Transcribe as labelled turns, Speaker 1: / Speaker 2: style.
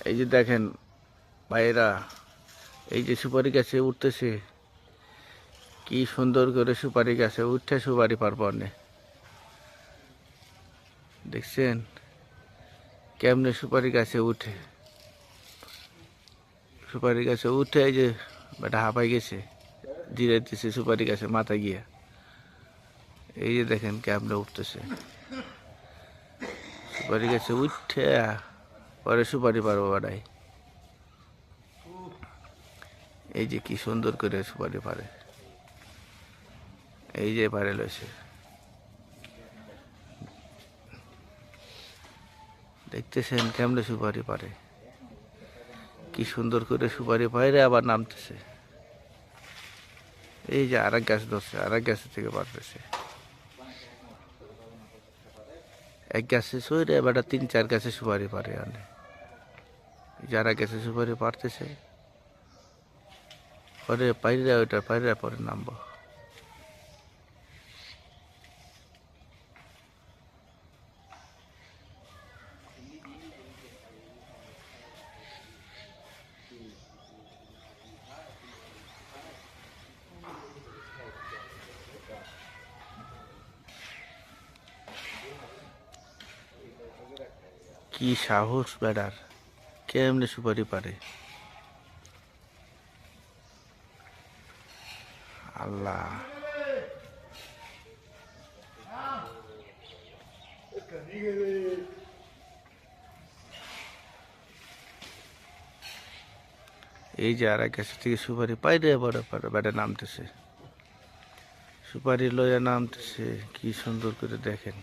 Speaker 1: এই যে দেখেন ভাইয়েরা, এই যে সুপারি গাছে উঠতেছে, কি সুন্দর করে সুপারি গাছে উঠে সুপারি পারবো না। দেখছেন কেমনে সুপারি গাছে উঠে, সুপারি গাছে উঠে এই যে বেটা হাঁপাই গেছে, জিরাইতেছে সুপারি গাছে মাথায় গিয়া। এই যে দেখেন কেমনে উঠতেছে, সুপারি গাছে উঠে পরে সুপারি পারবো বেটাই। এই যে কি সুন্দর করে সুপারি পারে, এই যে পারে লইছে, দেখতেছেন কেমনে সুপারি পারে, কি সুন্দর করে সুপারি পাইরে আবার নামতেছে। এই যে আরেক গাছ ধরছে, আরেক গাছ থেকে পারতেছে, এক গাছে সইরে বেটা 3-4 গাছে সুপারি পারে আনে। যারা গাছে সুপারি পারতেছে পরে পাইরা ওইটা পাইরা পরে নামবো। কি সাহস বেড়ার, কেমনে সুপারি পারে আল্লাহ। এই যে আর এক গাছ থেকে সুপারি পাইরে বড় বেড়া নামতেছে, সুপারি লইয়া নামতেছে, কি সুন্দর করে দেখেন।